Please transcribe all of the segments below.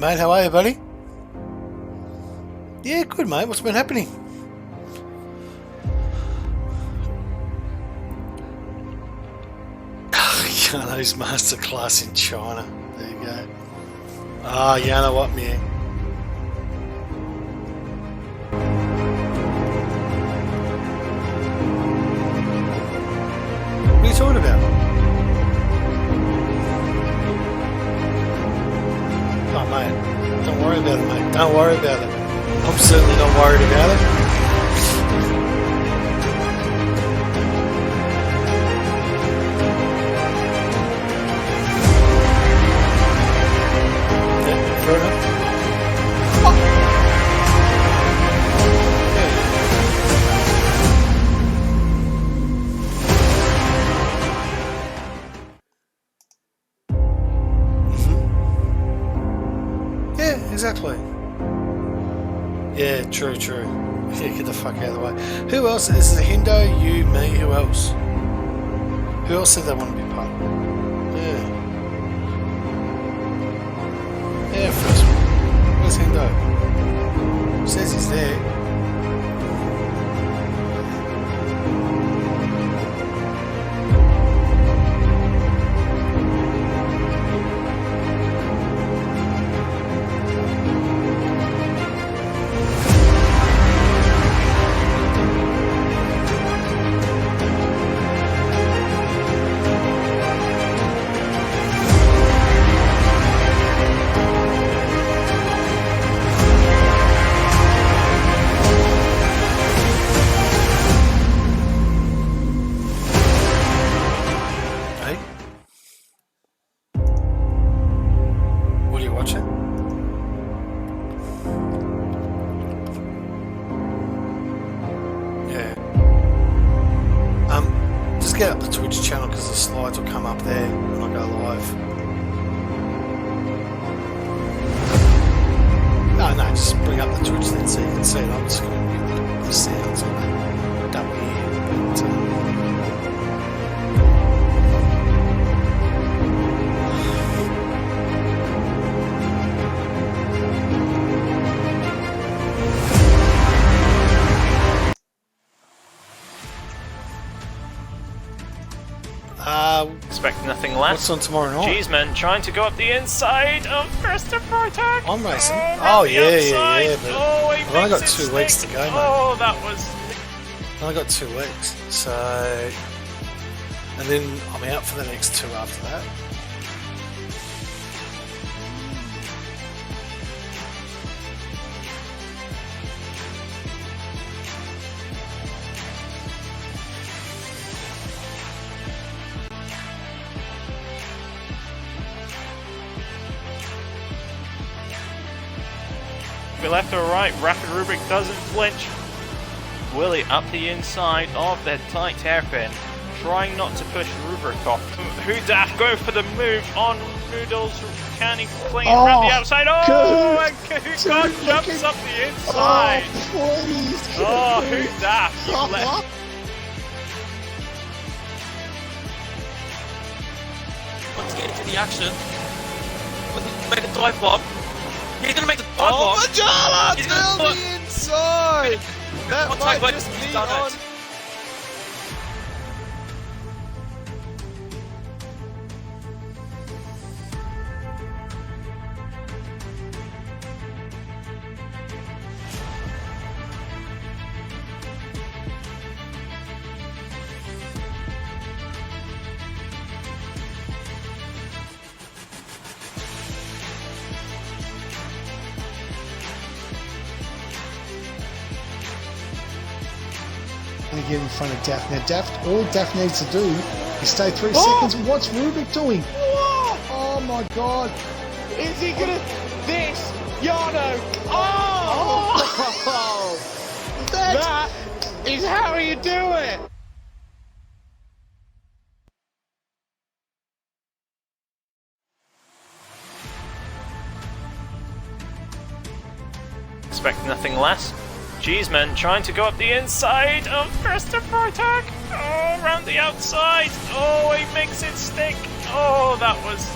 mate. How are you, buddy? Yeah, good, mate. What's been happening? Yano's masterclass in China. There you go. Ah, Yano, what, man? What are you talking about? Oh, mate. Don't worry about it, mate. Don't worry about it. I'm certainly not worried about it. Yeah, fair enough. Yeah, exactly. Yeah, true. Yeah, get the fuck out of the way. Who else? This is a Hindo, you, me, who else? Who else said they want to be part of it? Yeah, first one. Where's Hindo? Says he's there. Get up the Twitch channel because the slides will come up there when I go live. No, just bring up the Twitch then so you can see it. I'm just going to mute the sounds on it. Double ear, but expect nothing less. What's on tomorrow night? Cheeseman trying to go up the inside of Christopher Tag. I'm racing. Oh, yeah. But I've only got 2 weeks to go, mate. Oh, that was... I've only got 2 weeks, so... And then I'm out for the next 2 after that. Left or right, Rapid Rubik doesn't flinch. Willie up the inside of that tight hairpin, trying not to push Rubik off. Hudaf going for the move on Noodles. Can he fling it around the outside? Oh, and Kahut jumps up the inside. Oh, Hudaf, you left. Let's get into the action. Make a dive bomb. He's gonna make the dive Oh, bomb. Majala He's down gonna the inside! That I'll might take just he's be done on. it. Get in front of Daft. Now, Daft, all Daft needs to do is stay 3 seconds. What's Rubik doing? Oh my god. Is he gonna... This! Yano! Oh! That is how you do it! Expect nothing less. Cheeseman trying to go up the inside of Christopher Tag. Oh, around the outside. Oh, he makes it stick. Oh, that was...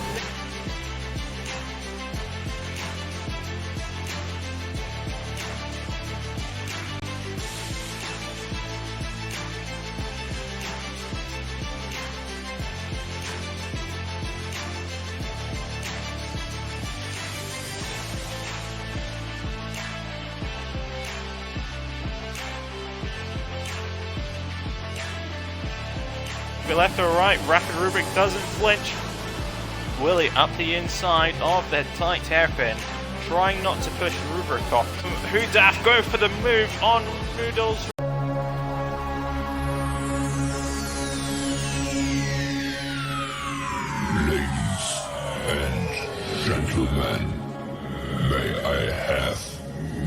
Be left or right, Rapid Rubik doesn't flinch. Willie up the inside of that tight hairpin, trying not to push Rubik off. Who Daft go for the move on Noodles. Ladies and gentlemen, may I have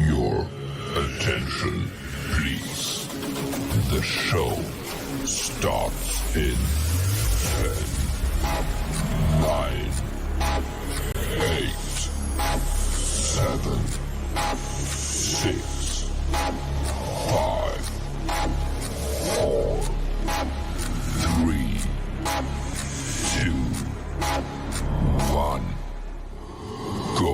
your attention, please? The show starts in 10, 9, 8, 7, 6, 5, 4, 3, 2, 1, go.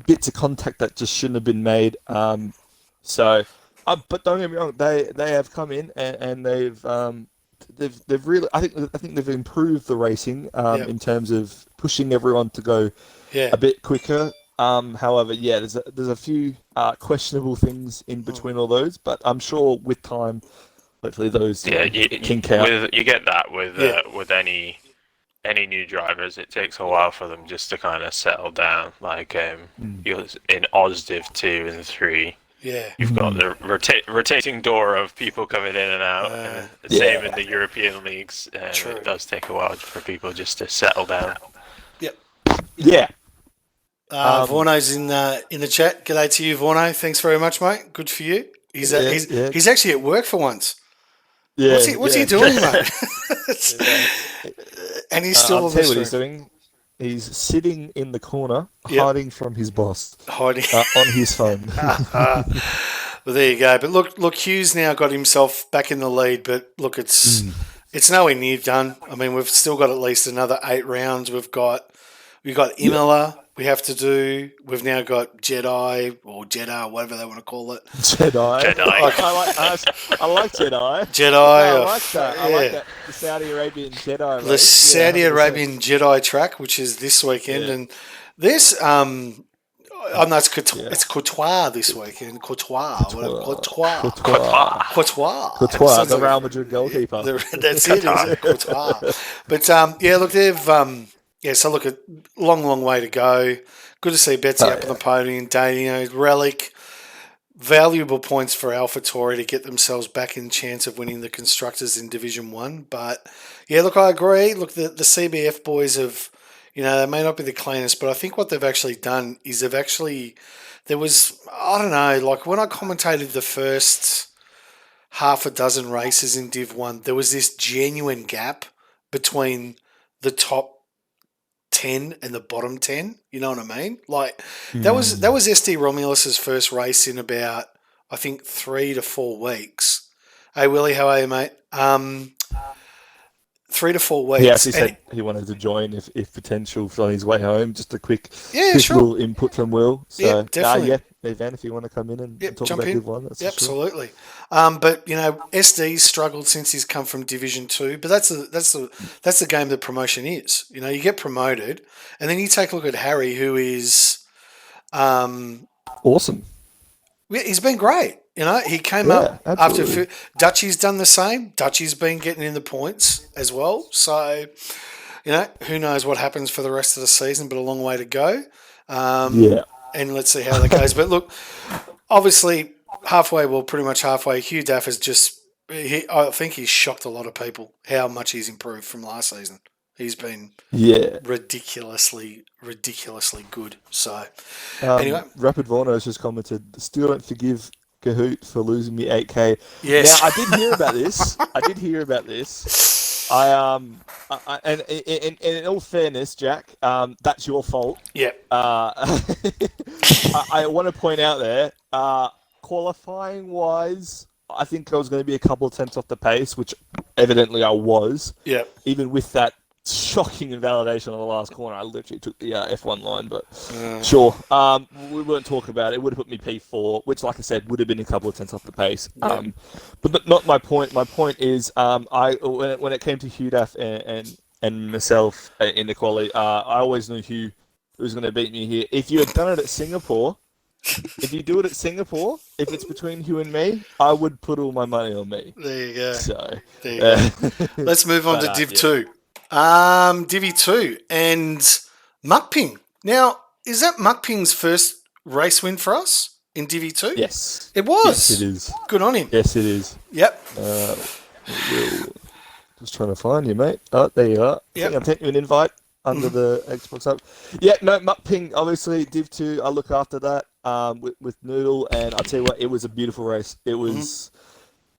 bits of contact that just shouldn't have been made. So, but don't get me wrong, they have come in and they've really I think they've improved the racing in terms of pushing everyone to go a bit quicker. However, yeah, there's a few questionable things in between all those, but I'm sure with time, hopefully those kink out. You get that with any new drivers. It takes a while for them just to kind of settle down. Like you're in OzDiv 2 and 3. Yeah. You've got the rotating door of people coming in and out. And the same in the European leagues. It does take a while for people just to settle down. Yep. Yeah. Vorno's in the chat. G'day to you, Vorno. Thanks very much, mate. Good for you. He's actually at work for once. Yeah. What's he doing, mate? And he's still I'll tell you what he's doing. He's sitting in the corner, hiding from his boss, hiding on his phone. Well, there you go. But look, Hughes now got himself back in the lead. But look, it's nowhere near done. I mean, we've still got at least another 8 rounds. We've got Imola. We have to do. We've now got Jedi or Jeddah, whatever they want to call it. Jedi. I like Jedi. Jedi. I like that. I like that. The Saudi Arabian Jedi race. The Saudi Arabian Jedi track, which is this weekend, and this it's Courtois this weekend. Courtois. The Real Madrid goalkeeper. That's it. Courtois. But look, they've. So look, a long way to go. Good to see Betsy up on the podium. Relic. Valuable points for AlphaTauri to get themselves back in chance of winning the Constructors in Division 1. But, yeah, look, I agree. Look, the CBF boys have, they may not be the cleanest, but I think what they've actually done is there was, I don't know, like when I commentated the first half a dozen races in Div 1, there was this genuine gap between the top 10 and the bottom 10, you know what I mean? Like that was SD Romulus's first race in about I think 3 to 4 weeks. Hey Willie, how are you, mate? 3 to 4 weeks. He actually said he wanted to join if potential on his way home. Just a quick little input from Will. So yeah, definitely. Van, if you want to come in and talk about Div 1, that's absolutely. Sure. But SD's struggled since he's come from Division 2. But that's the game that promotion is. You get promoted, and then you take a look at Harry, who is awesome. He's been great. He came up absolutely. after Dutchy's done the same. Dutchy's been getting in the points as well. So, who knows what happens for the rest of the season, but a long way to go. And let's see how that goes. But look, obviously, pretty much halfway, Hugh Daff has I think he's shocked a lot of people how much he's improved from last season. He's been ridiculously good. So, anyway. Rapid Vorno's just commented, still don't forgive Kahoot for losing me 8K. Yes. Now, I did hear about this. And in all fairness, Jack, that's your fault. Yeah. I want to point out there, qualifying wise, I think I was going to be a couple of tenths off the pace, which evidently I was. Yeah. Even with that shocking invalidation on the last corner, I literally took the F1 line, but sure. We weren't talking about it. It would have put me P4, which, like I said, would have been a couple of tenths off the pace. But not my point. My point is, when it came to Hugh Daff and myself in the quali, I always knew Hugh was going to beat me here. If you had done it at Singapore, if you do it at Singapore, if it's between Hugh and me, I would put all my money on me. There you go. So there you go. Let's move on to Div 2. Divi 2 and Mukping. Now, is that Mukping's first race win for us in Divi 2? Yes. It was? Yes, it is. Good on him. Yes, it is. Yep. Just trying to find you, mate. Oh, there you are. Yep. I'll take you an invite under the Xbox app. Yeah, no, Mukping, obviously, Div 2, I look after that with Noodle, and I'll tell you what, it was a beautiful race. It was,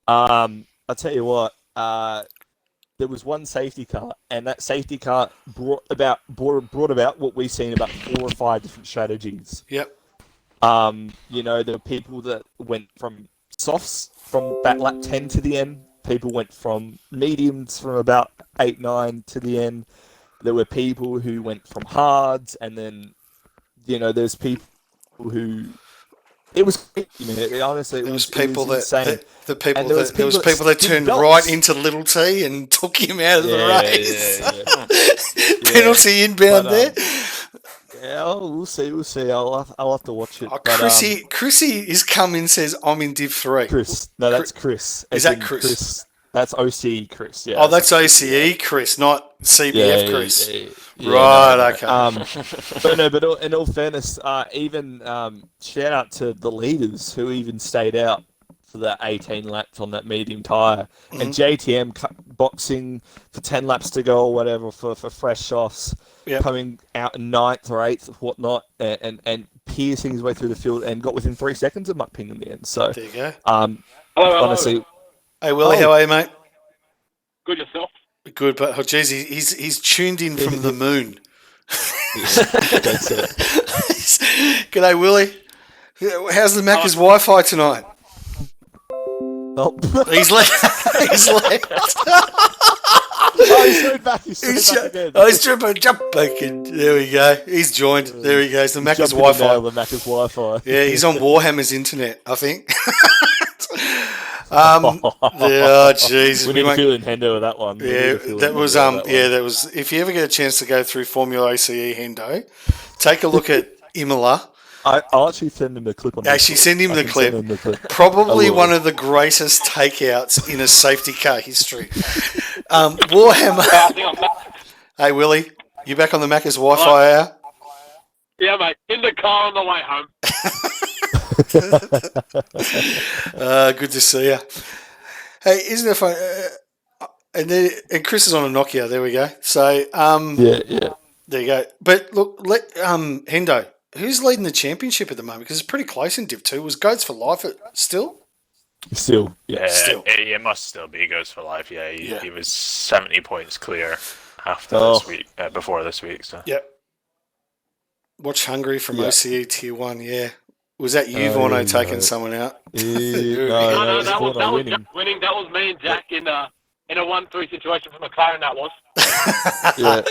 I'll tell you what, there was one safety car, and that safety car brought about what we've seen about 4 or 5 different strategies. Yep. There were people that went from softs from that lap 10 to the end. People went from mediums from about 8, 9 to the end. There were people who went from hards, and then, there's people who. It was honestly. There was people that insane. the people And there that there was that people that did turned belts. right into Little T and took him out of the race. Penalty inbound But, there. Yeah, we'll see. I'll have to watch it. Oh, But, Chrissy is come in, says I'm in Div 3. Chris. No, that's Chris. Is As that in Chris? That's OCE Chris. Yeah. Oh, that's OCE Chris, not CBF Chris. Yeah, Right, okay. But in all fairness, even shout out to the leaders who even stayed out for the 18 laps on that medium tyre. Mm-hmm. And JTM boxing for 10 laps to go or whatever for fresh softs, Yep. coming out in 9th or 8th or whatnot, and piercing his way through the field and got within 3 seconds of Muck Ping in the end. So, There you go. honestly, Hey, Willie, how are you, mate? Good yourself. Good, but oh, geez, he's tuned in from the moon. that's it. G'day, Willie. How's the Macca's Wi-Fi tonight? Oh. He's left. He's left. Oh, he's straight back. He's back again. Oh, he's jumping, jump back in. There we go. He's joined. There he goes. The Macca's Jumping in Wi-Fi. now, the Macca's Wi-Fi. Yeah, he's on Warhammer's internet, I think. Oh, jeez. We need to feel in Hendo with that one. Yeah, that was that was. If you ever get a chance to go through Formula ACE Hendo, take a look at Imola. I'll actually send him the clip on. Actually, send him I the can clip. send him the clip. Probably I will. one of the greatest takeouts in a safety car history. Warhammer. Hey, Willie, you back on the Macca's Wi-Fi hour? Yeah, mate. In the car on the way home. Good to see you. Hey, isn't it fun? And Chris is on a Nokia. There we go. So, Yeah. there you go. But look, Hendo, who's leading the championship at the moment? Because it's pretty close in Div 2. Was Goats for Life still? Still, yeah. Still. It must still be Goes for Life. Yeah, Yeah. he was 70 points clear after Oh. this week, before this week. So. Yep. Watch Hungary from Yeah. OCE Tier 1, yeah. Was that you, Oh, Vorno, taking no. someone out? No, No, it's that was Warner winning. Jack winning. That was me and Jack in a 1-3 situation for McLaren. That was. Yeah.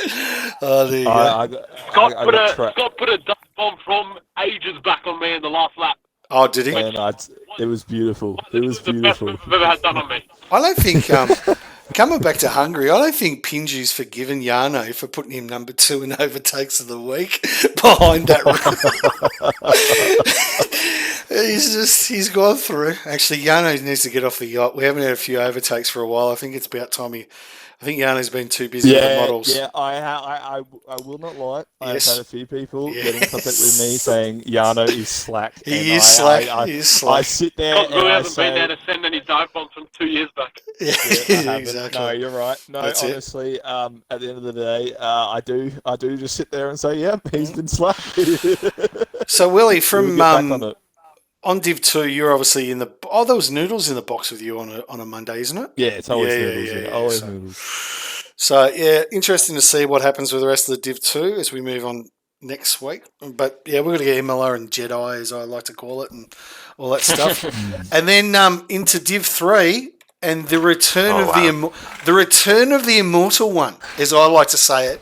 Oh, there you go. I Scott got put a trapped. Scott put a dive bomb from ages back on me in the last lap. Oh, did he? And it was beautiful. It was the best beautiful. we've ever had done on me. I don't think, coming back to Hungary, I don't think Pinju's forgiven Jarno for putting him number 2 in overtakes of the week behind that run. He's gone through. Actually, Jarno needs to get off the yacht. We haven't had a few overtakes for a while. I think it's about time I think Jarno's been too busy with the models. Yeah, I will not lie. Yes. I've had a few people Yeah. get in contact with me saying Jarno is slack. He And is slack. He is slack. I sit there Scott and really I hasn't been there say, to send any dive bombs from 2 years back. Yeah, I haven't. exactly. No, you're right. No, That's it. honestly, at the end of the day, I do just sit there and say, yeah, he's been slack. So, Willie, We'll from get back on it. on Div 2, you're obviously in the... Oh, there was Noodles in the box with you on a Monday, isn't it? Yeah, it's always Yeah, noodles. yeah, Always so- noodles. So, yeah, interesting to see what happens with the rest of the Div 2 as we move on next week. But, yeah, we're going to get MLR and Jedi, as I like to call it, and all that stuff. And then into Div 3 and the return the return of the immortal one, as I like to say it,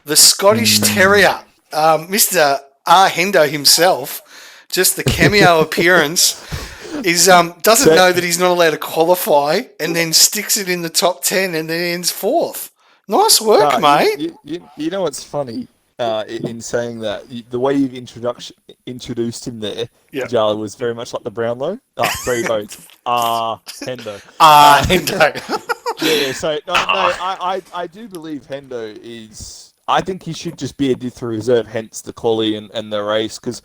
the Scottish Terrier, Mr. R. Hendo himself, just the cameo appearance, is doesn't know that he's not allowed to qualify and then sticks it in the top 10 and then ends 4th. Nice work, mate. You know what's funny in saying that? The way you've introduced him there, Yeah. Jala, was very much like the Brownlow. 3 votes. Hendo. Hendo. Yeah, so I do believe Hendo is. I think he should just be a Div 3 reserve, hence the quali and the race, because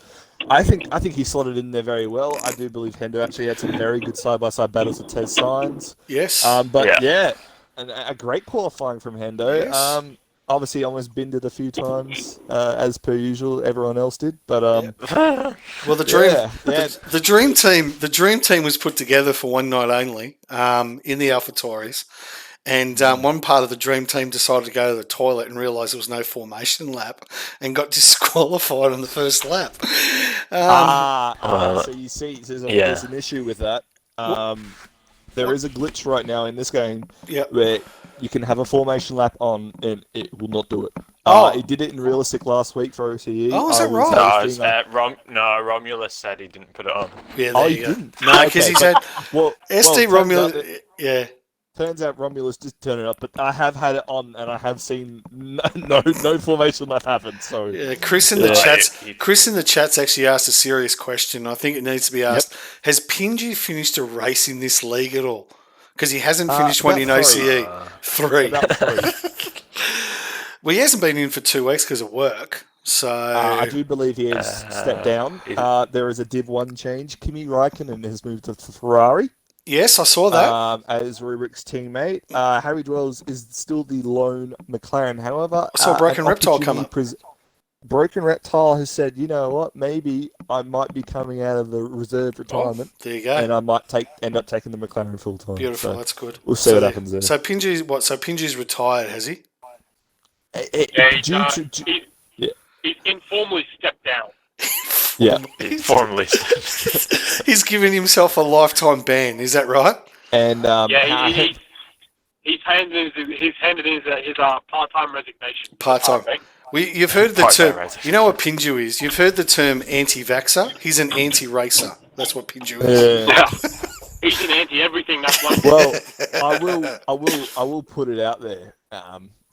I think he slotted in there very well. I do believe Hendo actually had some very good side-by-side battles with Tez Signs. Yes. But yeah, a great qualifying from Hendo. Yes. Obviously, almost binned it a few times, as per usual. Everyone else did, but Well, the dream team was put together for one night only in the AlphaTauris, and one part of the dream team decided to go to the toilet and realised there was no formation lap and got disqualified on the first lap. So you see, there's an issue with that. There is a glitch right now in this game Yep. where you can have a formation lap on and it will not do it. He did it in realistic last week for OCE. Oh, is that right? Romulus said he didn't put it on. Yeah, Oh, there he you go. didn't? No, because Okay, he's had Well, SD turns Romulus. out that- Yeah. Turns out Romulus did turn it up, but I have had it on, and I have seen no formation that happened. So Yeah, Chris in the Yeah. chats. Chris in the chats actually asked a serious question. I think it needs to be asked. Has Pingy finished a race in this league at all? Because he hasn't finished one in about OCE. Three. about 3. Well, he hasn't been in for 2 weeks because of work. So I do believe he has stepped down. There is a Div 1 change. Kimi Räikkönen has moved to Ferrari yes, I saw that. as Rubrik's teammate. Harry Dwells is still the lone McLaren. However, I saw Broken an Reptile come opportunity Broken Reptile has said, you know what, maybe I might be coming out of the reserve retirement, There you go. and I might end up taking the McLaren full time. Beautiful. So That's good. we'll see what happens there. So Pingy's what? So Pingy's retired, has he? He's informally stepped down. Yeah, Formally. He's given himself a lifetime ban. Is that right? and He's handed in his part-time resignation. Part-time. Okay. You've heard the Part-time term. resignation. You know what Pinju is? You've heard the term anti-vaxxer. He's an anti-racer. That's what Pinju is. Yeah. He's an anti-everything. That's one. well, I will put it out there.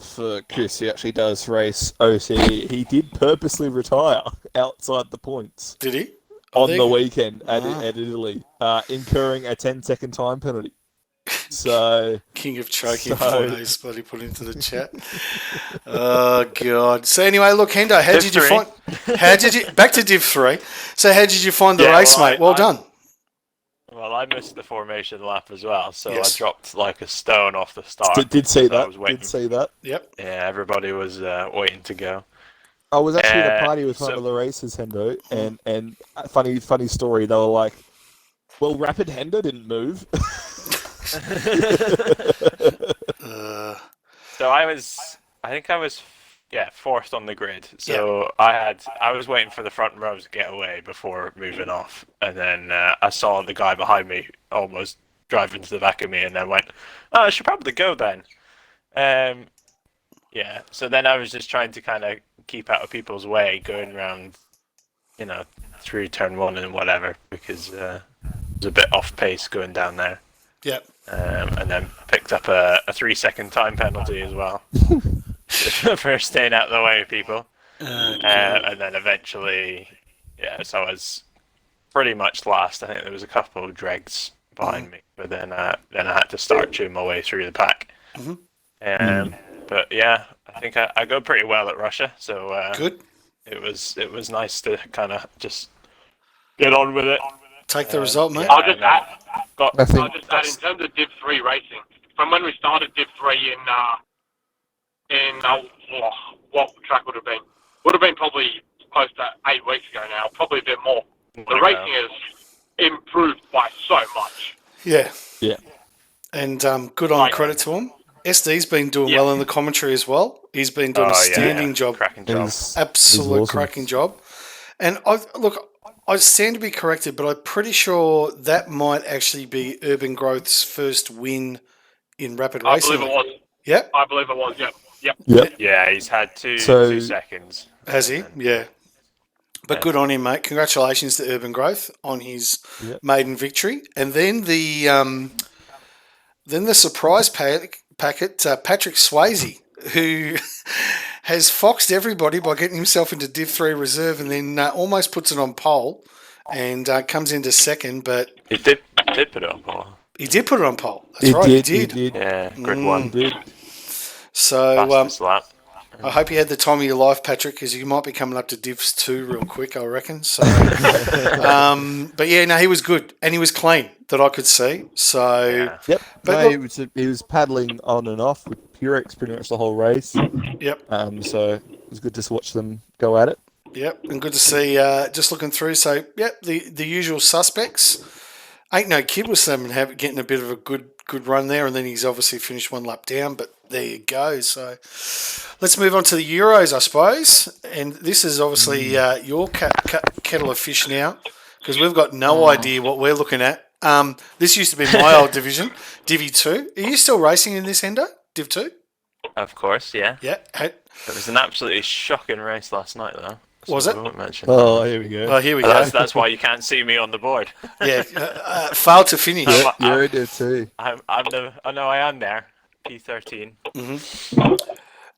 For Chris, he actually does race OCE. He did purposely retire outside the points Did he? on there the you go. weekend at Italy, incurring a 10-second time penalty. So King of choking So- 4 days, bloody put into the chat. Oh god. So anyway, look, Hendo, how Div did you 3. find? How did you back to Div 3? So how did you find the Yeah, race, well, mate? Well I- done. Well, I missed the formation lap as well, so Yes. I dropped like a stone off the start. did see So I that. was waiting. Did see that. Yep. Yeah, everybody was waiting to go. I was actually at a party with one so- of the races, Hendo, and funny story. They were like, "Well, Rapid Hendo didn't move." So I think I was fourth on the grid. So I was waiting for the front row to get away before moving off, and then I saw the guy behind me almost drive into the back of me, and then went, "Oh, I should probably go then." Yeah. So then I was just trying to kind of keep out of people's way, going around, through turn 1 and whatever, because it was a bit off pace going down there. Yep. And then picked up a 3-second time penalty as well for staying out of the way of people. And then eventually, so I was pretty much last. I think there was a couple of dregs behind me, but then I had to start chewing my way through the pack. But yeah, I think I go pretty well at Russia, so Good. It was nice to kind of just get on with it. Take the result, mate. I'll just add. Got I think I'll just add in terms of Div 3 racing. From when we started Div 3 in what track would have been? Would have been probably close to 8 weeks ago now, probably a bit more. The racing has improved by so much. Yeah. Yeah. And good on credit to him. SD's been doing well in the commentary as well. He's been doing a standing job. cracking job. Absolute awesome. cracking job. And I stand to be corrected, but I'm pretty sure that might actually be Urban Growth's first win in rapid I racing. believe it was. Yep. I believe it was. Yep. Yep. Yeah, he's had two So- seconds. Has he? Yeah. But good on him, mate. Congratulations to Urban Growth on his Yep. maiden victory. And then the surprise packet, Patrick Swayze, who has foxed everybody by getting himself into Div 3 reserve and then almost puts it on pole and comes into second, but He did put it up. he did put it on pole. That's right, he did. Yeah, good He one. did. So Fastest lap. I hope you had the time of your life, Patrick, because you might be coming up to Divs 2 real quick, I reckon. So, but yeah, no, he was good and he was clean that I could see. So, Yeah. Yep. But No, look- he was paddling on and off with Purex pretty much the whole race. yep. So it was good to watch them go at it. Yep, and good to see. Just looking through, so yep, the usual suspects. Ain't no kid with them and getting a bit of a good run there, and then he's obviously finished one lap down. But there you go. So let's move on to the Euros, I suppose. And this is obviously your kettle of fish now, because we've got no idea what we're looking at. This used to be my old division, Divi 2. Are you still racing in this, Endo? Div 2? Of course, yeah. Yeah. It was an absolutely shocking race last night, though. Was so it? I won't mention Oh, that. here we go. Well, here we But go. that's why you can't see me on the board. Yeah. Failed to finish. Yeah. You're in there too. I know I am there. P13.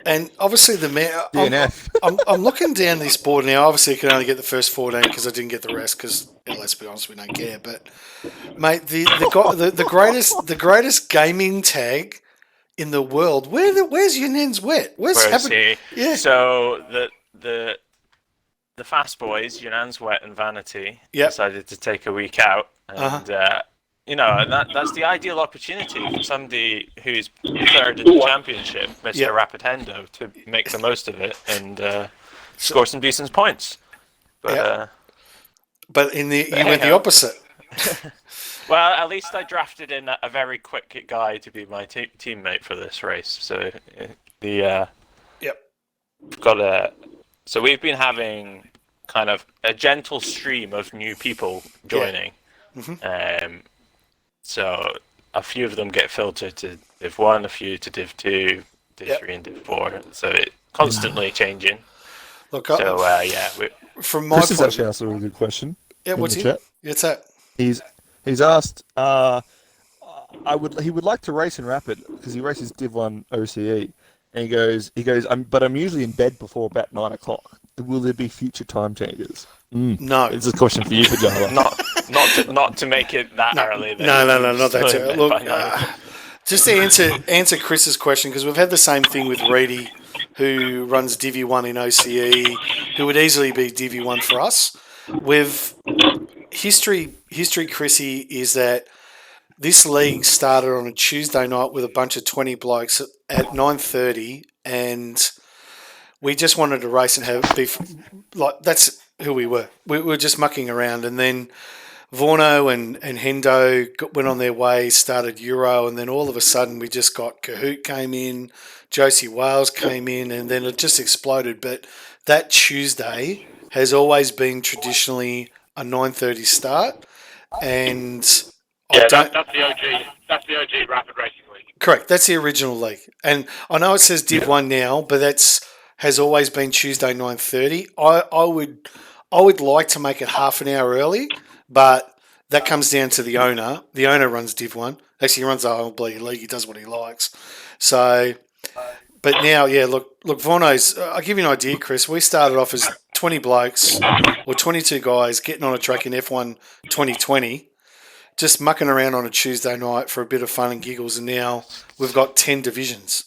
And obviously the DNF. I'm looking down this board now. Obviously, I can only get the first 14 because I didn't get the rest. Because let's be honest, we don't care. But mate, the greatest gaming tag in the world. Where's Yunen's wet? Where's happening? Yeah. So the Fast Boys, Yunan's Wet and Vanity, Yep. decided to take a week out, and that's the ideal opportunity for somebody who's third in the championship, Mr. Yep. Rapidendo, to make the most of it and score some decent points. But Yep. But you went the opposite. well, at least I drafted in a very quick guy to be my teammate for this race. So Yep. So we've been having kind of a gentle stream of new people joining. So a few of them get filtered to Div 1, a few to Div 2, Div 3 and Div 4. So it's constantly changing. Look, So from my Chris has point, actually asked a really good question. yeah, in what's the it? chat. It's that. He's asked. He would like to race in Rapid because he races Div 1 OCE, and he goes. But I'm usually in bed before about 9 o'clock. Will there be future time changes? No. It's a question for you, Pajala. not to make it that early. Then. No, not that So too. by Look, 9. just to answer Chris's question, because we've had the same thing with Reedy, who runs Divi 1 in OCE, who would easily be Divi 1 for us. With history, Chrissy, is that this league started on a Tuesday night with a bunch of 20 blokes at 9:30, and we just wanted to race and that's who we were. We were just mucking around, and then Vorno and Hendo went on their way, started Euro, and then all of a sudden we just got Kahoot came in, Josie Wales came in, and then it just exploded. But that Tuesday has always been traditionally a 9:30 start, and Yeah, that's the OG. That's the OG Rapid Racing League. correct. That's the original league, and I know it says Div 1 now, but has always been Tuesday 9:30. I would like to make it half an hour early, but that comes down to the owner. The owner runs Div 1. Actually, he runs the whole bloody league. He does what he likes. So, but now, yeah, look, Vorno's. I'll give you an idea, Chris. We started off as 20 blokes or 22 guys getting on a track in F1 2020, just mucking around on a Tuesday night for a bit of fun and giggles, and now we've got 10 divisions.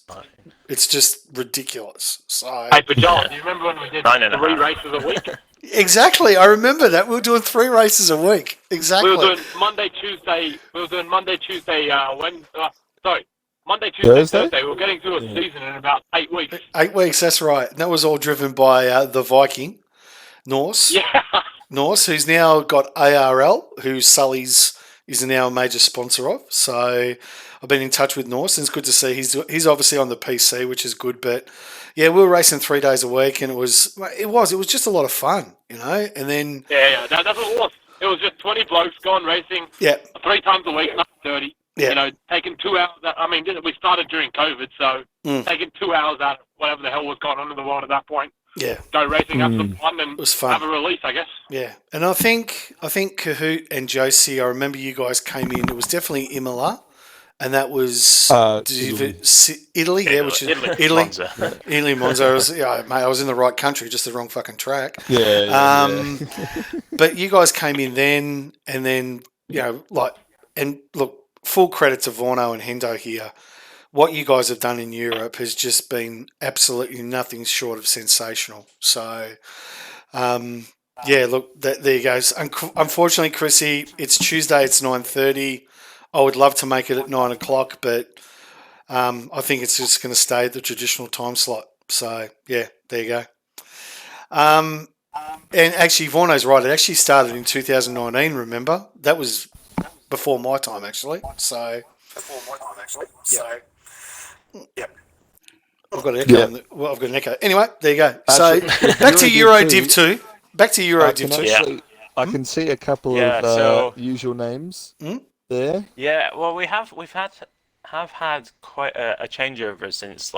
It's just ridiculous. So Hey, but John, do you remember when we did 9.5. 3 races a week? exactly, I remember that. We were doing 3 races a week. Exactly. We were doing Monday, Tuesday, Monday, Tuesday, Thursday? Thursday. We were getting through a season in about 8 weeks. 8 weeks, that's right. And that was all driven by the Viking, Norse. Yeah. Norse, who's now got ARL, who Sully's is now a major sponsor of. So I've been in touch with Norse, and it's good to see he's obviously on the PC, which is good. But yeah, we were racing 3 days a week, and it was just a lot of fun, And then Yeah, that's what it was. It was just 20 blokes going racing 3 times a week, not 30. Yeah. Taking 2 hours. We started during COVID, so taking 2 hours out of whatever the hell was going on in the world at that point. Yeah. Go racing, have some fun, and was fun. have a release, I guess. Yeah, and I think Kahoot and Josie, I remember you guys came in. It was definitely Imola, and that was Italy, yeah, which is Italy. Monza. Italy, Monza. I was in the right country, just the wrong fucking track. Yeah. But you guys came in then, and then look, full credit to Vorno and Hendo here. What you guys have done in Europe has just been absolutely nothing short of sensational. So, look, there you go. Unfortunately, Chrissy, it's Tuesday. It's 9:30. I would love to make it at 9 o'clock, but I think it's just going to stay at the traditional time slot. So, yeah, there you go. And actually, Vorno's right. It actually started in 2019, remember? That was before my time, actually. So, yep. I've got an echo. I've got an echo. Anyway, there you go. So, back to Euro Div 2. Back to Euro Div 2. I can see a couple Yeah, of so- usual names there. Yeah, well, we've had have had quite a changeover since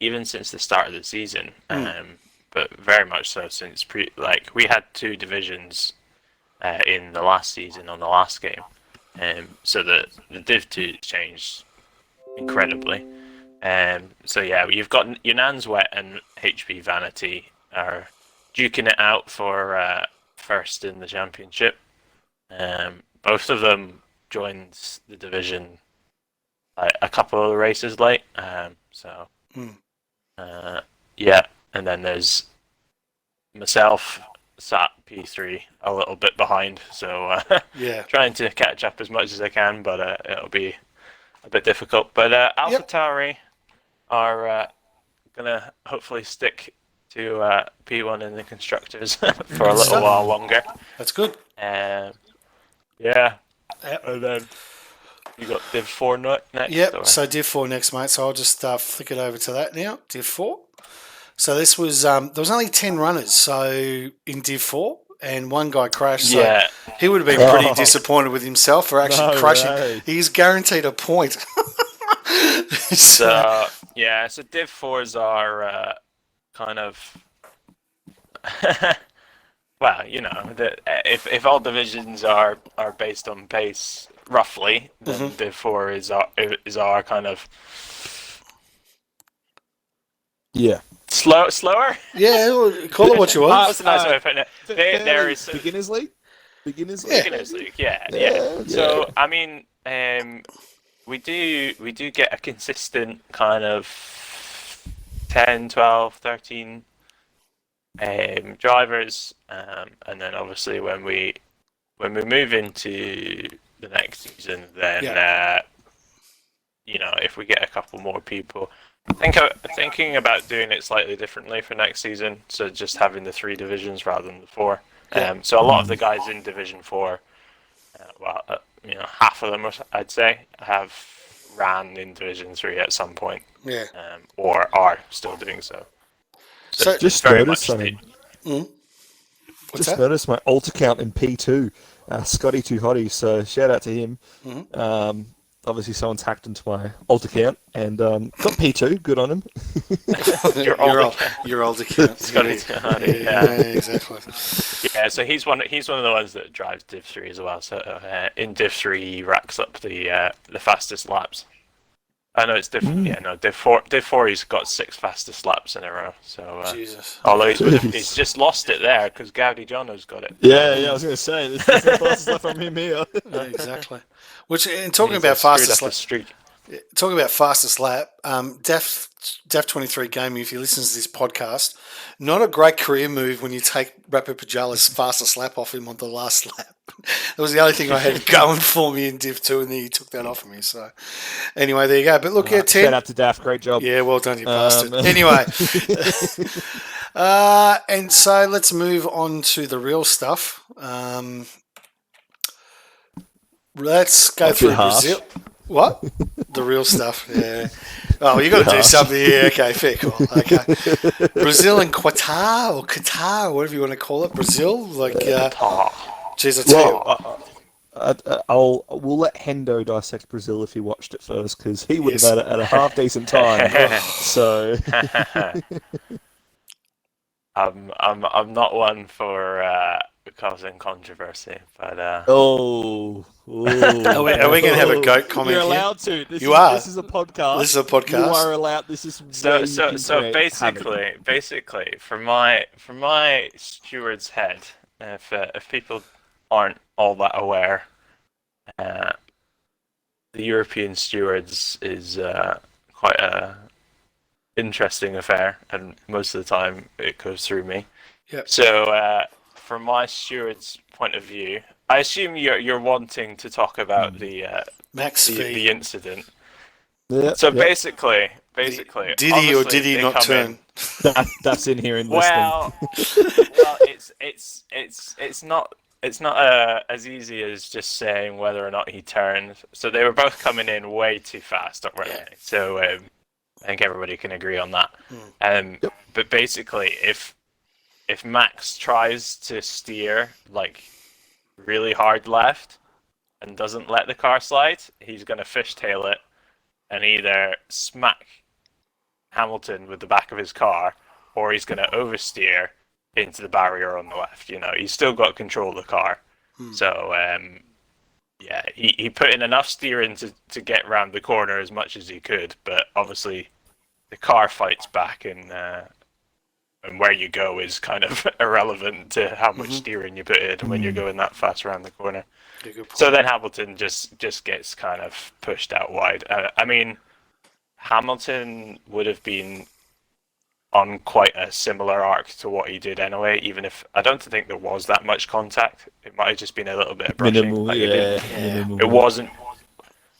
even since the start of the season. But very much so since we had 2 divisions in the last season on the last game. So the Div 2 changed incredibly. So yeah, you've got Yunan's Wet and HB Vanity are duking it out for first in the championship. Both of them joined the division a couple of races late. Yeah, and then there's myself sat P3 a little bit behind, so Yeah. trying to catch up as much as I can, but it'll be a bit difficult. But Alpha Tauri are gonna hopefully stick to P1 in the constructors for a little while longer. That's good. Yeah. Yep. And then you got Div 4 next. Yep. or- So Div 4 next, mate. So I'll just flick it over to that now. Div 4. So this was there was only 10 runners. So in Div 4, and one guy crashed. So Yeah. he would have been pretty disappointed with himself for actually No crashing. way. He's guaranteed a point. So yeah, so Div 4s are kind of well, if all divisions are based on pace roughly, then Div 4 is our kind of slower. Yeah, well, call it what you want. That's a nice way of putting it. There is beginners league. Beginners Yeah. league. Beginners League, yeah. So I mean, we do get a consistent kind of 10, 12, 13 drivers, and then obviously when we move into the next season, then if we get a couple more people, thinking about doing it slightly differently for next season. So just having the 3 divisions rather than the 4. So a lot of the guys in Division 4, half of them, I'd say, have ran in Division 3 at some point, Yeah. or are still doing so. So Just very noticed much something. what's Just that? noticed my alt account in P2, Scotty Too Hottie. So shout out to him. Obviously, someone's hacked into my alt account and got P2. Good on him. Your old account. Scotty. Yeah, exactly. Yeah, so he's one of the ones that drives Div 3 as well. So in Div 3, he racks up the fastest laps. I know it's Div. Yeah, no, Div 4. Div 4, he's got 6 fastest laps in a row. So Jesus. although he's just lost it there because Gowdy Jono's got it. Yeah, I was going to say this is the fastest lap from him here. Yeah, exactly. Which, and talking He's about screwed fastest up lap, his streak. talking about fastest lap, Def 23 Gaming, if you listen to this podcast, not a great career move when you take Rapid Pajala's fastest lap off him on the last lap. That was the only thing I had going for me in Div 2, and then he took that off of me. So, anyway, there you go. But look, Shout 10. out to Daft. Great job. Yeah, well done, you bastard. Anyway, and so let's move on to the real stuff. Let's go That's a through bit harsh. Brazil. What? The real stuff, yeah. Oh, you got to do something. Yeah, okay, fair call. Okay. Brazil and Qatar, whatever you want to call it. Brazil, geez, I tell you. We'll let Hendo dissect Brazil if he watched it first, because he would have had it at a half decent time. So I'm not one for causing controversy, but Are we going to have a goat comment You're here? allowed to. This is a podcast. This is a podcast. You are allowed. This is where you so can create havoc. basically, for my steward's head, if people aren't all that aware, the European stewards is quite a interesting affair, and most of the time it goes through me. Yep. So, from my steward's point of view, I assume you're wanting to talk about the Max the incident. Yeah, So yeah. basically, did he or did he they not come turn? That's in here in well, it's not as easy as just saying whether or not he turned. So they were both coming in way too fast, weren't they? So I think everybody can agree on that. But basically, if Max tries to steer really hard left and doesn't let the car slide, he's going to fishtail it and either smack Hamilton with the back of his car, or he's going to oversteer into the barrier on the left. He's still got control of the car. So, yeah, he put in enough steering to get around the corner as much as he could, but obviously the car fights back, and where you go is kind of irrelevant to how much steering you put in when you're going that fast around the corner. So then Hamilton just gets kind of pushed out wide. I mean, Hamilton would have been on quite a similar arc to what he did anyway, even if I don't think there was that much contact. It might have just been a little bit of brushing. Minimal, minimal. It wasn't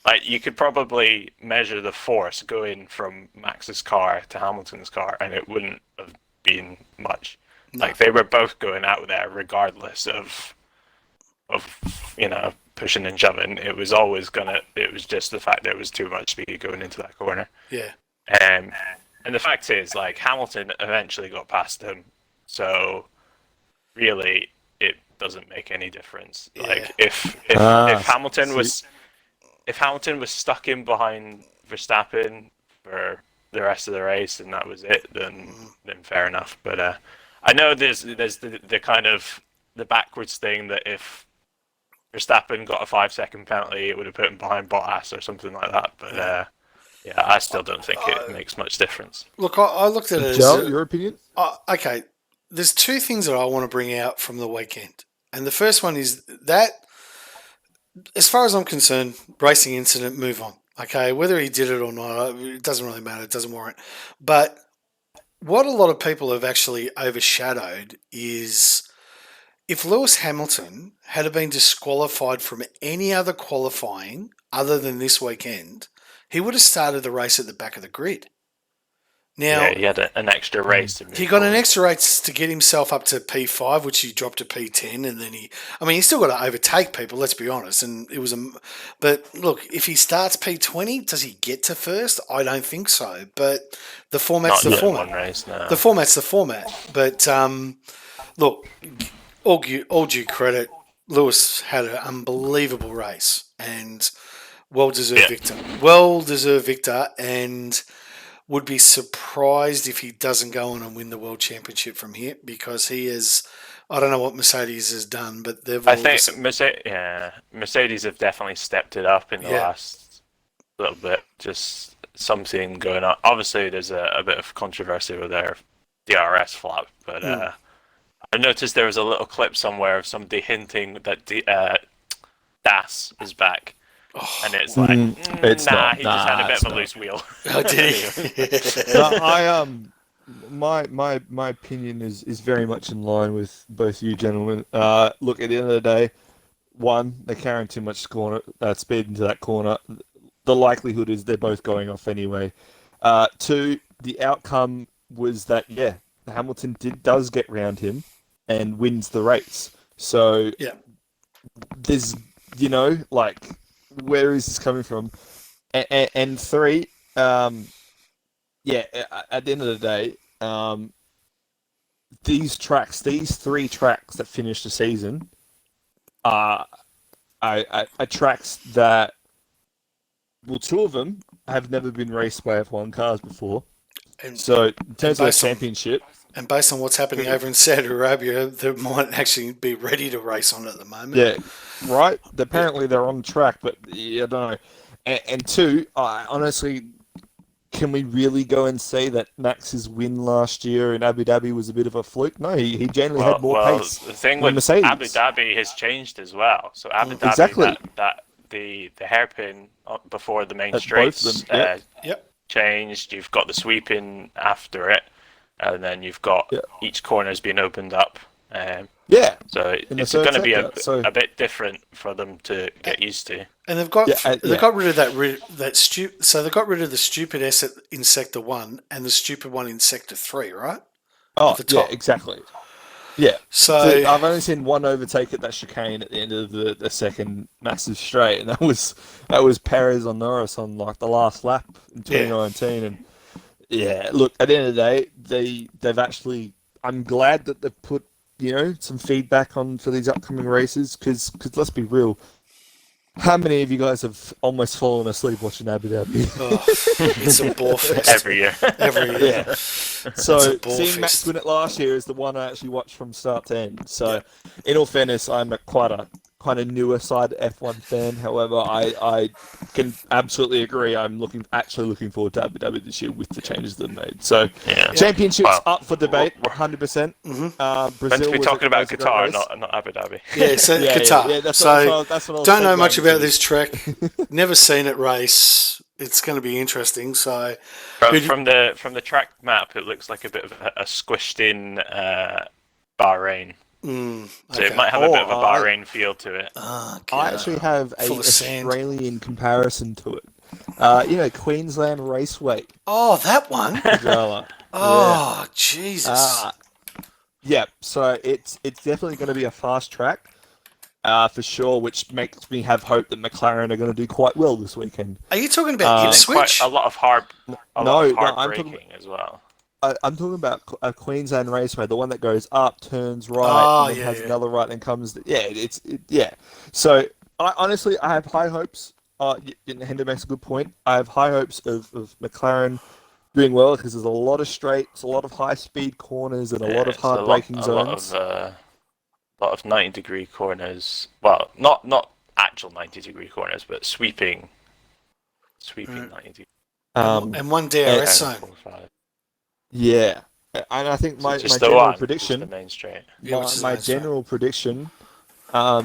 like you could probably measure the force going from Max's car to Hamilton's car, and it wouldn't have been much. No. Like they were both going out there regardless of pushing and shoving. It was just the fact that it was too much speed going into that corner. Yeah. And the fact is, like, Hamilton eventually got past him, so really it doesn't make any difference. Yeah. Like if Hamilton was stuck in behind Verstappen for the rest of the race and that was it, then fair enough. But I know there's the kind of the backwards thing that if Verstappen got a 5-second penalty, it would have put him behind Bottas or something like that. But yeah, I still don't think it makes much difference. Look, I looked at it Joe, as... your opinion? Okay, there's two things that I want to bring out from the weekend. And the first one is that, as far as I'm concerned, racing incident, move on. Okay, whether he did it or not, it doesn't really matter. It doesn't warrant. But what a lot of people have actually overshadowed is if Lewis Hamilton had been disqualified from any other qualifying other than this weekend, he would have started the race at the back of the grid. Now, yeah, he had an extra race. He got an extra race to get himself up to P5, which he dropped to P10, and then he still got to overtake people. Let's be honest. And it was but look, if he starts P20, does he get to first? I don't think so. But the format's the format. One race, no. The format's the format. But look, all due credit, Lewis had an unbelievable race and well-deserved victor. Well-deserved victor, and would be surprised if he doesn't go on and win the World Championship from here, because he is... I don't know what Mercedes has done, but they've... I think Mercedes have definitely stepped it up in the last little bit. Just something going on. Obviously, there's a bit of controversy with their DRS flap, but I noticed there was a little clip somewhere of somebody hinting that Das is back. Oh, and it's like, it's not. He just had a bit of a loose wheel. Oh, did he? My opinion is very much in line with both you gentlemen. Look, at the end of the day, one, they're carrying too much speed into that corner. The likelihood is they're both going off anyway. Two, the outcome was that Hamilton does get round him and wins the race. So there's where is this coming from? And three, at the end of the day, these three tracks that finished the season are tracks that, well, two of them have never been raced by F1 cars before. And so in terms of the championship... And based on what's happening over in Saudi Arabia, they might actually be ready to race on at the moment. Yeah, right? Apparently they're on track, but I don't know. And two, honestly, can we really go and say that Max's win last year in Abu Dhabi was a bit of a fluke? No, he generally had more pace. The thing with Mercedes. Abu Dhabi has changed as well. So Abu Dhabi, exactly. The hairpin before the main straights changed. You've got the sweeping after it. And then you've got each corner's being opened up. So it's going to be a bit different for them to get used to. And they've got rid of that stupid. So they got rid of the stupid S in Sector 1 and the stupid one in Sector 3, right? Oh, yeah, exactly. Yeah. So I've only seen one overtake at that chicane at the end of the second massive straight, and that was Perez on Norris on like the last lap in 2019, and. Yeah, look, at the end of the day, they've actually... I'm glad that they've put, some feedback on for these upcoming races, because let's be real, How many of you guys have almost fallen asleep watching Abu Dhabi? Oh, it's a bore fest. Every year. Every year. Yeah. So It's a bore seeing Max fest. win it last year is the one I actually watched from start to end. So, in all fairness, I'm quite a newer side F1 fan. However, I can absolutely agree. I'm actually looking forward to Abu Dhabi this year with the changes they've made. So, Yeah. championships Well, up for debate, 100%. Mm-hmm. Meant Brazil to be was talking about was a great Qatar, race. not Abu Dhabi. Yeah, so Yeah, Qatar. yeah, that's so what I was don't know segueing much about to. this track. Never seen it race. It's going to be interesting. So From the track map, it looks like a bit of a squished in Bahrain. So it might have a bit of a Bahrain feel to it. I actually have a Full of sand. Australian comparison to it. Queensland Raceway. Oh, that one. Drama. Oh, Jesus. Yeah, so it's definitely going to be a fast track, for sure, which makes me have hope that McLaren are going to do quite well this weekend. Are you talking about And quite Ipswich? a lot of hard I'm braking talking- as well. I'm talking about a Queensland Raceway, the one that goes up, turns right, Oh, and then yeah, has yeah. another right, and comes. Yeah. So honestly, I have high hopes. Hendo makes a good point. I have high hopes of McLaren doing well because there's a lot of straights, a lot of high-speed corners, and a lot of It's hard braking zones. A lot of 90-degree corners. Well, not actual 90-degree corners, but sweeping 90-degree. And one DRS Yeah. zone. Yeah, and I think my Just general the prediction, main straight. Yeah, which is my nice, right? general prediction,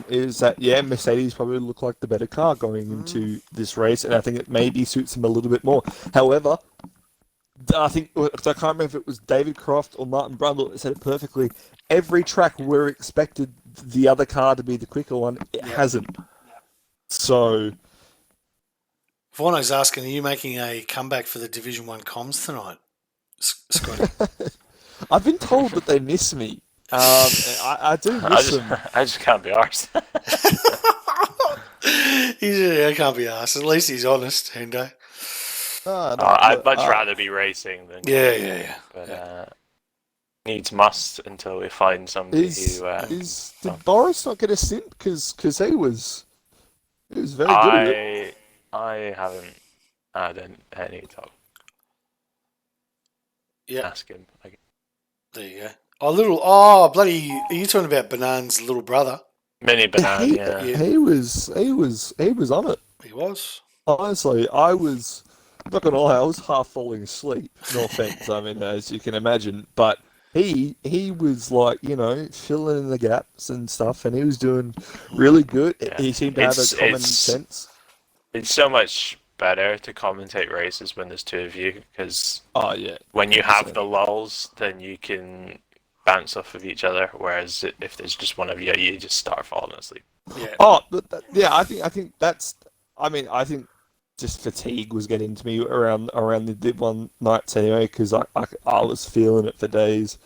is that Mercedes probably look like the better car going into this race, and I think it maybe suits them a little bit more. However, I think I can't remember if it was David Croft or Martin Brundle that said it perfectly. Every track we're expected the other car to be the quicker one, it hasn't. So Vorno's asking, are you making a comeback for the Division 1 comms tonight, Scotty? I've been told that they miss me. I do miss them. I just can't be arsed. I can't be asked. At least he's honest, Hendo. I'd much rather be racing than Yeah. but needs must until we find somebody who. Did Boris not get a stint because he was very good at it? I haven't had any talk. Yeah. Ask him. There you go. Are you talking about Banan's little brother? Mini banana. Yeah. He was on it. He was. Honestly, I'm not gonna lie, I was half falling asleep. No offense, I mean, as you can imagine, but he was like, filling in the gaps and stuff, and he was doing really good. Yeah. He seemed to have a common sense. It's so much better to commentate races when there's two of you, because Oh yeah, when you have the lulls, then you can bounce off of each other. Whereas if there's just one of you, you just start falling asleep. Yeah. Oh, I think that's. I think just fatigue was getting to me around the Div 1 nights anyway, because I was feeling it for days.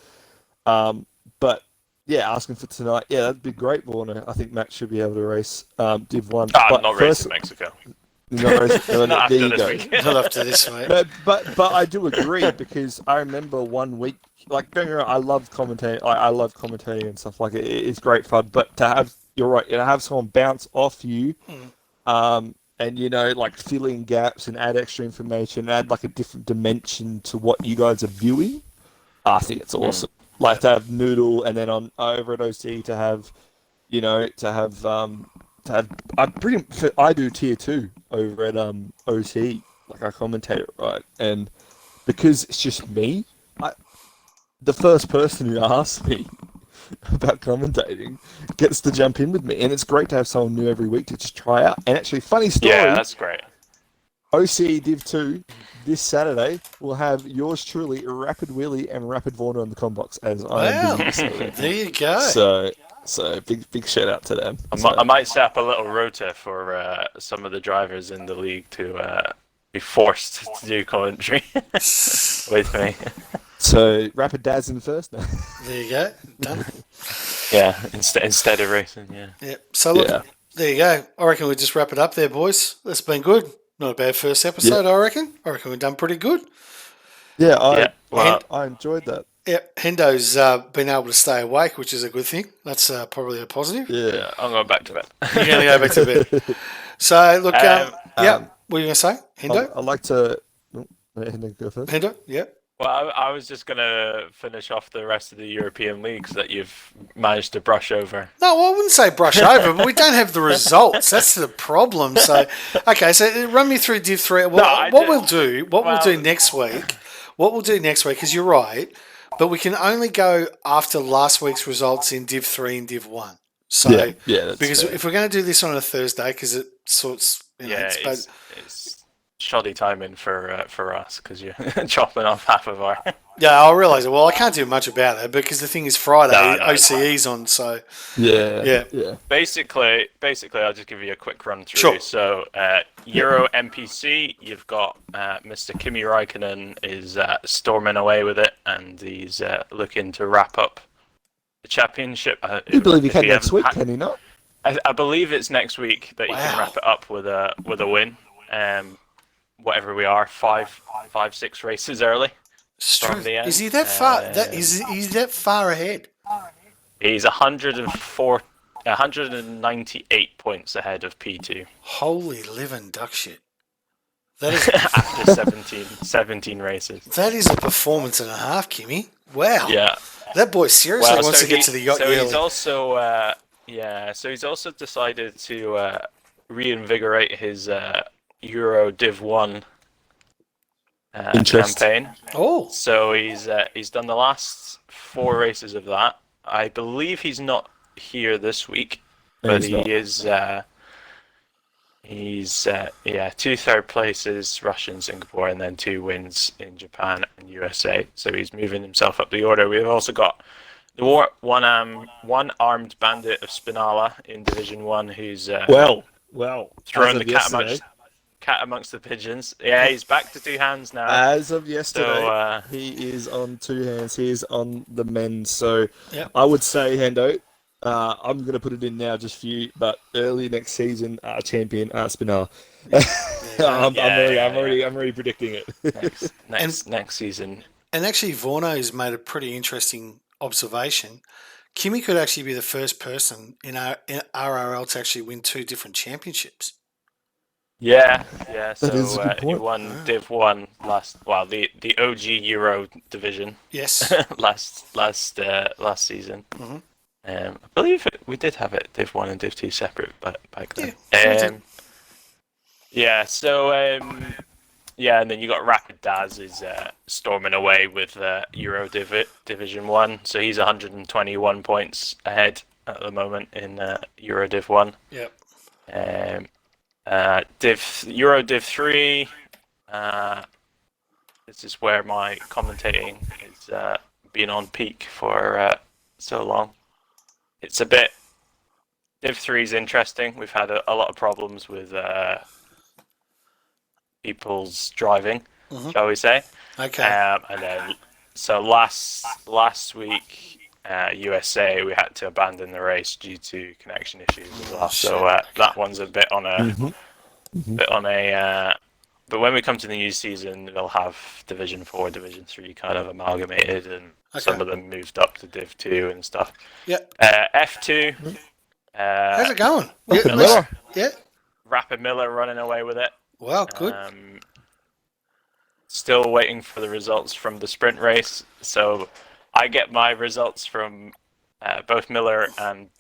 But yeah, asking for tonight, yeah, that'd be great, Warner. I think Max should be able to race Div 1. I'm not racing Mexico. Not racing. Not There after you this go. week. Not after this, mate. But I do agree, because I remember one week, like, don't get me wrong, I love commentating. I love commentating and stuff like it. It's great fun. But to have, you're right, to have someone bounce off you, and like fill in gaps and add extra information, add like a different dimension to what you guys are viewing. I think it's awesome. Like to have Noodle, and then over at OC to have, I do tier 2 over at OC, like I commentate it, right? And because it's just me, the first person who asks me about commentating gets to jump in with me, and it's great to have someone new every week to just try out. And actually, funny story, Yeah, that's great. OC Div 2 this Saturday will have yours truly, Rapid Willie and Rapid Vorner on the combox as I am Wow. doing this Saturday. There you go. So big shout out to them. I might set up a little rota for some of the drivers in the league to be forced to do commentary with me. So Rapid Dad's in first now. There you go. Done. Yeah, instead of racing. Yeah. Yeah. So look, Yeah. there you go. I reckon we just wrap it up there, boys. That's been good. Not a bad first episode, I reckon. I reckon we've done pretty good. Yeah, well, I enjoyed that. Yeah, Hendo's been able to stay awake, which is a good thing. That's probably a positive. Yeah. Yeah, I'm going back to bed. You're going to go back to bed. So look, yeah. Um, What are you going to say, Hendo? I'd like to. Hendo, go first. Hendo, yeah. Well, I was just going to finish off the rest of the European leagues that you've managed to brush over. No, I wouldn't say brush over, but we don't have the results. That's the problem. So, okay, so run me through Div 3. What we'll do next week, because you're right, but we can only go after last week's results in Div 3 and Div 1. So, that's because fair. if we're going to do this on a Thursday, because it sorts, It's shoddy timing for us because you're chopping off half of our. Yeah, I realise it. Well, I can't do much about it because the thing is Friday, No, OCE's on, so Yeah. Basically, I'll just give you a quick run through. Sure. So, Euro NPC, you've got Mr. Kimi Raikkonen is storming away with it, and he's looking to wrap up the championship. I believe he if can next hasn't week, can he not? I believe it's next week that he can wrap it up with a win. Whatever we are, 5-6 races early. it's From true. the end, Is he that far? He's that far ahead? He's 198 points ahead of P2 Holy living duck shit! That is after 17 races. that is a performance and a half, Kimmy. Wow. Yeah. That boy seriously wants to get to the yacht. So he's also so he's also decided to reinvigorate his Euro Div 1 campaign. Oh, So he's done the last 4 races of that. I believe he's not here this week, but he's 2 third places, Russia and Singapore, and then 2 wins in Japan and USA. So he's moving himself up the order. We've also got the one armed bandit of Spinala in Division 1 who's Well, throwing as the of yesterday, cat amongst the pigeons. Yeah, he's back to 2 hands now. As of yesterday, So, he is on 2 hands. He is on the men's. So Yep. I would say, Hendo, I'm going to put it in now just for you, but early next season, champion Spinal. I'm already predicting it. Next season. and actually, Vorno's made a pretty interesting observation. Kimmy could actually be the first person in RRL to actually win 2 different championships. Yeah. So is a good he point. won Div 1 the OG Euro division Yes. last season. Mhm. I believe we did have it Div 1 and Div 2 separate back then. And then you got Rapid Daz is storming away with Euro Division 1, so he's 121 points ahead at the moment in Euro Div 1. Yep. Euro Div 3, this is where my commentating is been on peak for so long. It's a bit... Div 3 is interesting. We've had a lot of problems with people's driving, shall we say. Okay. And then, so last week, USA, we had to abandon the race due to connection issues as well. So that one's a bit on a but when we come to the new season, they'll have Division 4, Division 3 kind of amalgamated, and some of them moved up to Div 2 and stuff. Yep. F2. How's it going? Yeah. Rapid Miller running away with it. Well, good. Still waiting for the results from the sprint race. So I get my results from both Miller and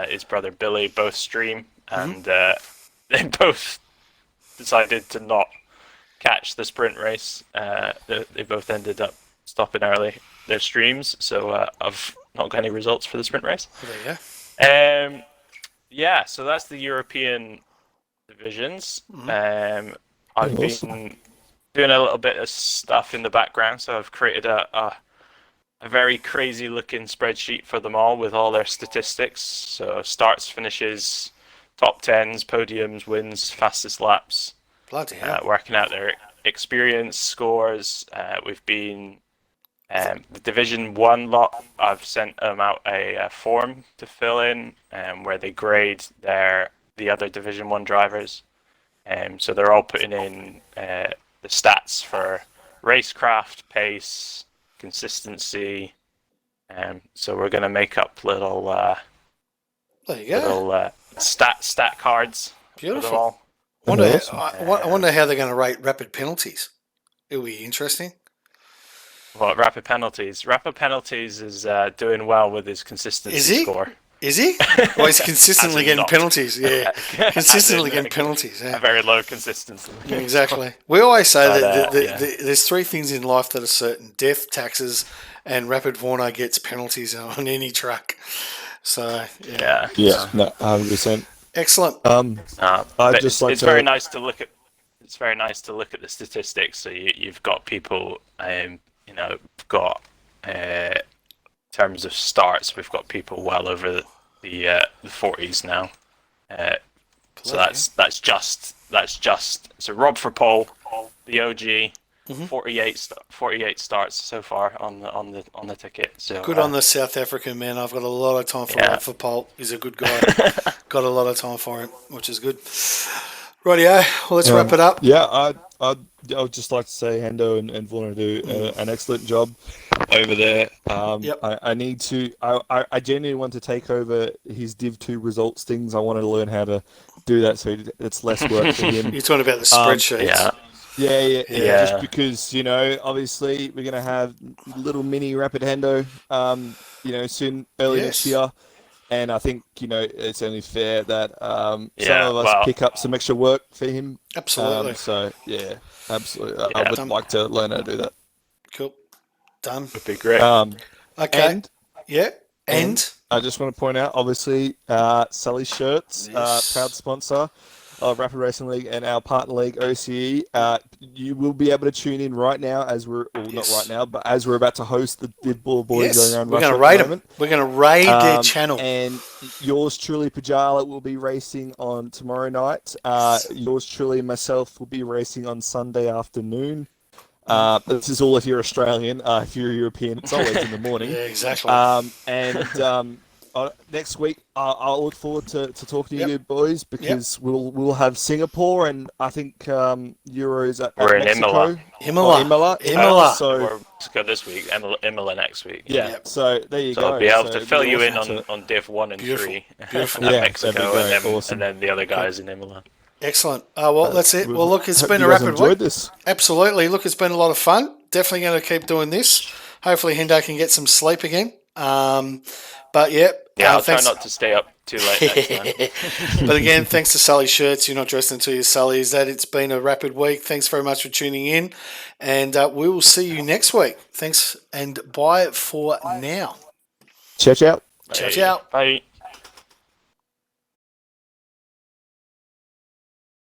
his brother Billy both stream, and they both decided to not catch the sprint race. They both ended up stopping early their streams, so I've not got any results for the sprint race. There you go. So that's the European divisions. I've been doing a little bit of stuff in the background, so I've created a very crazy looking spreadsheet for them all with all their statistics. So starts, finishes, top 10s, podiums, wins, fastest laps. Bloody hell. Working out their experience scores. We've been the Division 1 lot. I've sent them out a form to fill in where they grade the other Division 1 drivers. So they're all putting in the stats for racecraft, pace, consistency. So we're going to make up little There you go. stat cards. For them Beautiful. all. I wonder how they're going to rate rapid penalties. It'll be interesting. Well, rapid penalties. Rapid penalties is doing well with his consistency Is he? score. Is he? Well, he's consistently As in getting not. penalties. Yeah, consistently As in, getting penalties. A Yeah. very low consistency. Exactly. We always say But, that there's three things in life that are certain: death, taxes, and Rapid Warner gets penalties on any track. So Yeah. Yeah, no, 100%. excellent. I'd But just like it's to. very nice to look at. It's very nice to look at the statistics. So you've got people, we've got in terms of starts, we've got people well over the 40s now. So that's just so Rob for Paul, the OG, 48 starts so far on the ticket. So Good on the South African man. I've got a lot of time for Yeah. Rob for Pol. He's a good guy. Got a lot of time for him, which is good. Rightio. Well, let's wrap it up. Yeah, I would just like to say Hendo and Warner do an excellent job over there. Yep. I need to. I genuinely want to take over his Div 2 results things. I want to learn how to do that so it's less work for him. You're talking about the spreadsheets. Yeah. Yeah. Just because, obviously we're going to have little mini Rapid Hendo, soon, early next year. And I think, it's only fair that some of us pick up some extra work for him. Absolutely. Absolutely. Yeah. I would like to learn how to do that. Cool. Done. Would be great. Okay. And I just want to point out, obviously, Sully Shirts, proud sponsor of Rapid Racing League and our partner league, OCE. You will be able to tune in right now not right now, but as we're about to host the Div Ball Boys going around we're Russia going to at the raid them. moment. We're going to raid their channel. And yours truly, Pajala, will be racing on tomorrow night. Yours truly, myself, will be racing on Sunday afternoon. This is all if you're Australian. If you're European, it's always in the morning. Yeah, exactly. Next week, I'll look forward to talking to you boys because we'll have Singapore and I think Euros at We're in Mexico. Imola. So We're Mexico this week, Imola next week. yeah, so there you So go. I'll be able to So fill it'd you be in awesome on Div 1 and Beautiful. 3 Beautiful. at Yeah, Mexico, that'd be great. Awesome. and then the other guys in Imola. Excellent. Well, that's it. Well, look, it's Hope been you a guys rapid enjoyed week. this. Absolutely. Look, it's been a lot of fun. Definitely going to keep doing this. Hopefully, Hendo can get some sleep again. But yeah. I'll try thanks. not to stay up too late next time. But again, thanks to Sully Shirts. You're not dressed until you're Sully's. It's been a rapid week. Thanks very much for tuning in. And we will see you next week. Thanks and bye for now. Ciao, ciao. Ciao, ciao. Bye.